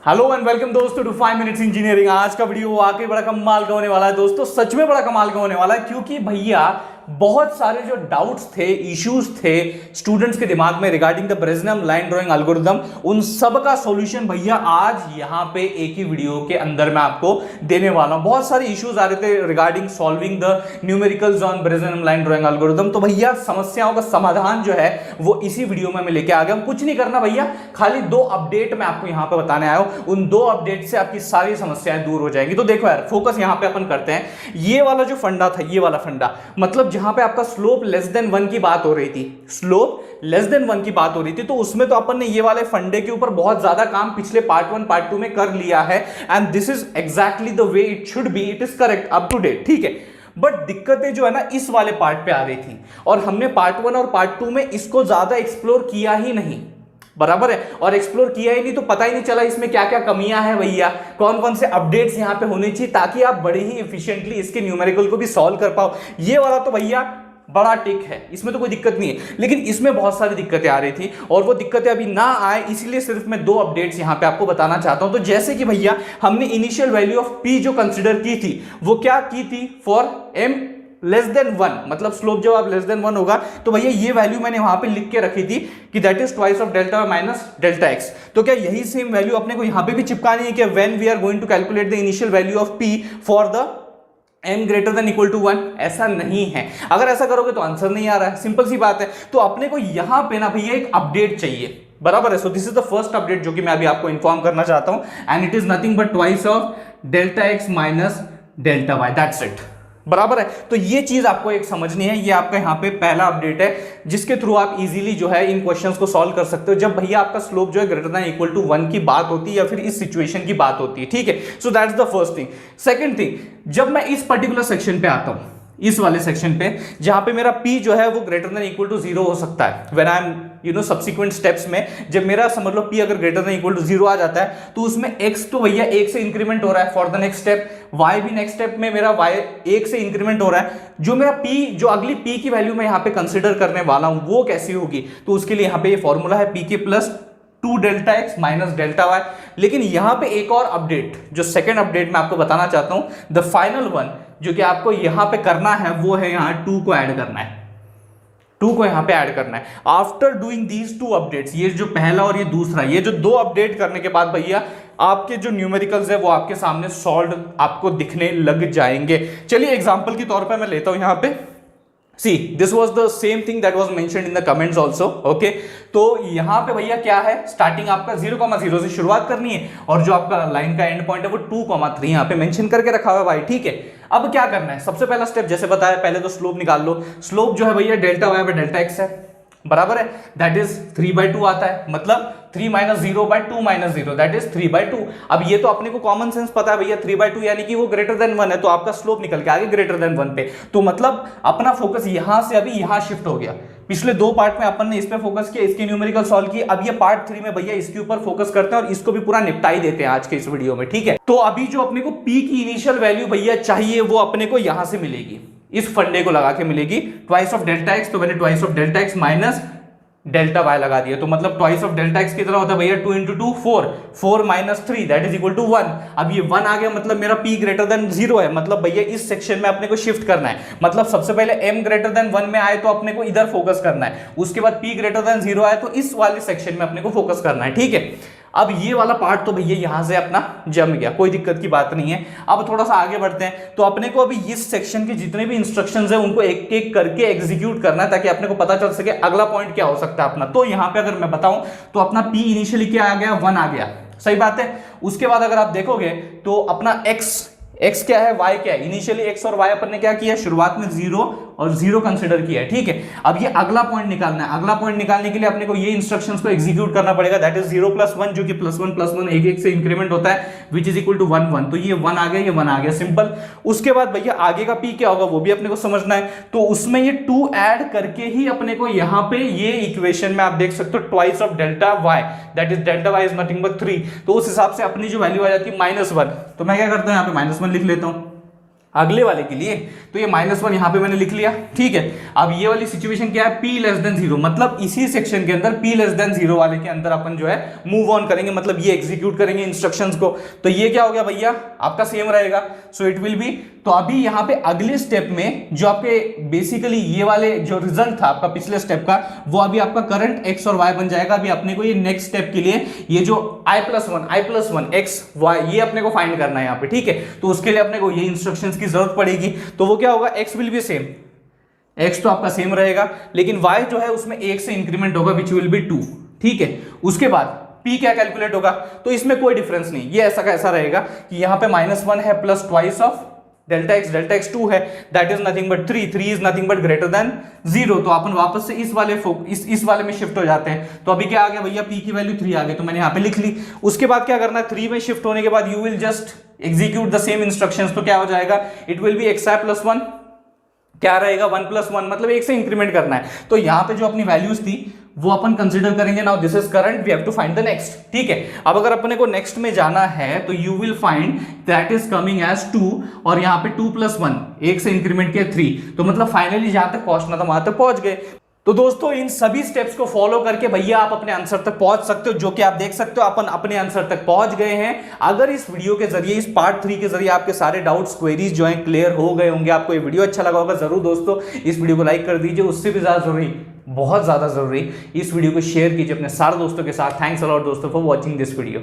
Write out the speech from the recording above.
Hello and welcome दोस्तों to 5 minutes engineering. आज का वीडियो वाकई बड़ा कमाल का होने वाला है दोस्तों, सच में बड़ा कमाल का होने वाला है क्योंकि भैया बहुत सारे जो डाउट्स थे, इश्यूज थे स्टूडेंट्स के दिमाग में regarding the Bresenham line drawing algorithm, उन सब का सॉल्यूशन भैया आज यहाँ पे एक ही वीडियो के अंदर मैं आपको देने वाला हूँ। बहुत सारे इश्यूज आ रहे थे regarding solving the numericals on Bresenham line drawing algorithm, तो भैया समस्याओं का समाधान जो है वो इसी वीडियो में मैं लेके आ गया हूँ। कुछ नहीं करना भैया, खाली 2 अपडेट मैं आपको यहाँ पे बताने आया हूँ। उन 2 अपडेट से आपकी सारी समस्याएं दूर हो जाएंगी। तो देखो यार, फोकस यहाँ पे अपन करते हैं। ये वाला जो फंडा था, ये वाला फंडा मतलब जहां पे आपका स्लोप लेस देन 1 की बात हो रही थी, स्लोप लेस देन 1 की बात हो रही थी, तो उसमें तो अपन ने ये वाले फंडे के ऊपर बहुत ज्यादा काम पिछले पार्ट 1 पार्ट 2 में कर लिया है and this is exactly the way it should be, it is correct up to date, ठीक है। बट दिक्कतें जो है ना इस वाले पार्ट पे आ रही थी और हमने पार्ट 1 और पार्ट 2 में इसको ज्यादा एक्सप्लोर किया ही नहीं, बराबर है। और एक्सप्लोर किया ही नहीं तो पता ही नहीं चला इसमें क्या क्या कमियां हैं भैया, कौन कौन से अपडेट्स यहां पे होने चाहिए ताकि आप बड़े ही एफिशिएंटली इसके न्यूमेरिकल को भी सॉल्व कर पाओ। ये वाला तो भैया बड़ा टिक है, इसमें तो कोई दिक्कत नहीं है, लेकिन इसमें बहुत सारी दिक्कतें आ रही थी और वो दिक्कतें अभी ना आए इसीलिए सिर्फ मैं 2 अपडेट्स यहां पे आपको बताना चाहता हूं। तो जैसे कि भैया हमने इनिशियल वैल्यू ऑफ पी जो कंसिडर की थी वो क्या की थी, फॉर एम लेस देन 1, मतलब स्लोप जब आप लेस देन 1 होगा तो भैया ये वैल्यू मैंने वहां पे लिख के रखी थी कि that is twice of delta minus delta x. तो क्या यही सेम वैल्यू अपने को यहां पे भी चिपकानी है कि when we are going to calculate the initial value of p for the m greater than equal to 1? ऐसा नहीं है। अगर ऐसा करोगे तो आंसर नहीं आ रहा है, सिंपल सी बात है। तो अपने को यहां पे ना भैया एक अपडेट चाहिए, बराबर है। So this is the first update जो कि मैं अभी आपको इन्फॉर्म करना चाहता हूं and it is nothing but twice of delta x minus delta y, that's it, बराबर है। तो ये चीज आपको एक समझनी है। ये आपका यहाँ पे पहला अपडेट है जिसके थ्रू आप इजीली जो है इन क्वेश्चंस को सॉल्व कर सकते हो जब भैया आपका स्लोप जो है ग्रेटर देन इक्वल टू 1 की बात होती है या फिर इस सिचुएशन की बात होती है, ठीक है। So that's the first thing. Second thing, जब मैं इस पर्टिकुलर सेक्शन पे आता हूं, इस वाले सेक्शन पे जहां पे मेरा p जो है वो ग्रेटर देन इक्वल टू 0 हो सकता है, when I am subsequent steps में जब मेरा समझ लो p अगर ग्रेटर देन इक्वल टू 0 आ जाता है तो उसमें x तो भैया 1 से इंक्रीमेंट हो रहा है for the next step, y भी नेक्स्ट स्टेप में मेरा y 1 से इंक्रीमेंट हो रहा है। जो मेरा p, जो अगली p की वैल्यू मैं यहाँ पे कंसिडर करने वाला हूं वो कैसी होगी, तो उसके लिए यहाँ पे ये फॉर्मूला है p के plus 2 delta x minus delta y. लेकिन यहां पे एक और अपडेट, जो सेकंड अपडेट मैं आपको बताना चाहता हूं, द फाइनल वन जो कि आपको यहां पे करना है वो है यहां 2 को ऐड करना है, 2 को यहां पे ऐड करना है। आफ्टर डूइंग दीज 2 अपडेट्स, ये जो पहला और ये दूसरा, ये जो 2 अपडेट करने के बाद भैया आपके जो न्यूमेरिकल्स है वो आपके सामने सॉल्व आपको दिखने लग जाएंगे। चलिए एग्जांपल के तौर पे मैं लेता हूं यहां पे, See, this was the same thing that was mentioned in the comments also, okay? तो यहां पे भैया क्या है, स्टार्टिंग आपका 0,0 से शुरुआत करनी है और जो आपका लाइन का एंड पॉइंट है वो 2,3 यहां पे मेंशन करके रखा हुआ है भाई, ठीक है। अब क्या करना है, सबसे पहला स्टेप जैसे बताया, पहले तो स्लोप निकाल लो। स्लोप जो है भैया delta y by delta x है, बराबर है, दैट इज 3/2 आता है, मतलब 3 minus 0 by 2 minus 0 that is 3/2। अब ये तो अपने को कॉमन सेंस पता है भैया 3/2 यानी कि वो ग्रेटर देन 1 है, तो आपका स्लोप निकल के आगे ग्रेटर देन 1 पे। तो मतलब अपना फोकस यहां से अभी यहां शिफ्ट हो गया। पिछले 2 पार्ट में अपन ने इस पे फोकस किया, इसके न्यूमेरिकल सॉल्व किए। अब ये पार्ट 3 में भैया इसके ऊपर फोकस करते हैं और इसको भी पूरा निपटाई देते हैं आज के इस वीडियो में, ठीक है। तो अभी जो अपने को पी की इनिशियल वैल्यू भैया चाहिए वो अपने को यहां से मिलेगी, इस फंडे को लगा के मिलेगी, ट्वाइस ऑफ डेल्टा एक्स। तो मैंने twice of delta x minus delta y लगा दिया, तो मतलब ट्वाइस ऑफ डेल्टा एक्स कितना होता है भैया, 2 into 2 4, 4 minus 3 that is equal to 1। अब ये 1 आ गया, मतलब मेरा p ग्रेटर देन 0 है, मतलब भैया इस सेक्शन में अपने को शिफ्ट करना है। मतलब सबसे पहले m ग्रेटर देन 1 में आए तो अपने को इधर फोकस करना है, उसके बाद p ग्रेटर देन 0 आए तो इस वाले सेक्शन में अपने को फोकस करना है, ठीक है। अब ये वाला पार्ट तो भैया यहां से अपना जम गया, कोई दिक्कत की बात नहीं है। अब थोड़ा सा आगे बढ़ते हैं, तो अपने को अभी इस सेक्शन के जितने भी इंस्ट्रक्शंस हैं उनको एक एक करके एग्जीक्यूट करना है ताकि अपने को पता चल सके अगला पॉइंट क्या हो सकता है अपना। तो यहां पे अगर मैं बताऊं तो अपना p इनिशियली क्या आ गया, 1 आ गया, सही बात है। उसके बाद अगर आप देखोगे तो अपना x क्या है, y क्या है, इनिशियली x और y अपन ने क्या किया, शुरुआत में 0 और 0 कंसीडर किया है, ठीक है। अब ये अगला पॉइंट निकालना है, अगला पॉइंट निकालने के लिए अपने को ये इंस्ट्रक्शंस को एग्जीक्यूट करना पड़ेगा, दैट इज 0 प्लस 1 जो कि प्लस 1 एक एक से इंक्रीमेंट होता है विच इज इक्वल टू 1 1। तो ये 1 आ गया, ये 1 आ गया, सिंपल। उसके बाद भैया आगे का p क्या होगा वो भी अपने को समझना है, तो उसमें ये 2 ऐड करके ही अपने को यहाँ पे ये इक्वेशन में आप देख सकते हो twice of delta y that is delta y is nothing but 3। तो उस हिसाब से अपनी जो वैल्यू आ जाती है -1। तो मैं क्या करता हूँ यहाँ पे -1 लिख लेता हूँ, अगले वाले के लिए तो ये -1 यहां पे मैंने लिख लिया, ठीक है। अब ये वाली सिचुएशन क्या है, p<0, मतलब इसी सेक्शन के अंदर p<0 वाले के अंदर अपन जो है मूव ऑन करेंगे, मतलब ये एग्जीक्यूट करेंगे इंस्ट्रक्शंस को। तो ये क्या हो गया भैया, आपका सेम रहेगा, सो इट विल बी। तो अभी यहाँ पे अगले स्टेप में जो आपके बेसिकली ये वाले जो रिजल्ट था आपका पिछले स्टेप का, वो अभी आपका करंट x और y बन जाएगा। अभी अपने को ये नेक्स्ट स्टेप के लिए ये जो i+1 x y ये अपने को फाइंड करना है यहाँ पे, ठीक है। तो उसके लिए अपने को ये इंस्ट्रक्शंस की जरूरत पड़ेगी। तो वो क्या होगा, x will be same, x तो आपका सेम रहेगा, लेकिन y जो है उसमें 1 से इंक्रीमेंट होगा विच विल बी 2, ठीक है। उसके बाद p क्या कैलकुलेट होगा, तो इसमें कोई डिफरेंस नहीं, ये ऐसा कैसा रहेगा कि यहाँ पे -1 है plus twice of delta x 2 है, that is nothing but 3 is nothing but greater than 0। तो अपन वापस से इस वाले में शिफ्ट हो जाते हैं। तो अभी क्या आ गया भैया, p की वैल्यू 3 आ गई, तो मैंने यहाँ पे लिख ली। उसके बाद क्या करना है, 3 में शिफ्ट होने के बाद you will just execute the same instructions. तो क्या हो जाएगा, इट विल बी xi+1, क्या रहेगा 1+1, मतलब 1 से इंक्रीमेंट करना है। तो यहाँ पे जो अपनी वैल्यूज थी वो अपन कंसीडर करेंगे। Now this is current, we have to find the next, ठीक है। अब अगर अपने को नेक्स्ट में जाना है तो you will find that is coming as 2, और यहाँ पे 2+1 1 से इंक्रीमेंट किया 3, तो मतलब फाइनली जहां तक पहुंचना था वहां तक पहुंच गए। तो दोस्तों इन सभी स्टेप्स को फॉलो करके भैया आप अपने आंसर तक पहुंच सकते हो, जो कि आप देख सकते हो अपन अपने आंसर तक पहुंच गए हैं। अगर इस वीडियो के जरिए, इस पार्ट 3 के जरिए आपके सारे डाउट्स, क्वेरीज जो हैं क्लियर हो गए होंगे, आपको ये वीडियो अच्छा लगा होगा, जरूर दोस्तों इस वीडियो को लाइक कर दीजिए। उससे भी ज्यादा जरूरी, बहुत ज्यादा जरूरी, इस वीडियो को शेयर कीजिए अपने सारे दोस्तों के साथ। थैंक्स अ लॉट दोस्तों फॉर वॉचिंग दिस वीडियो।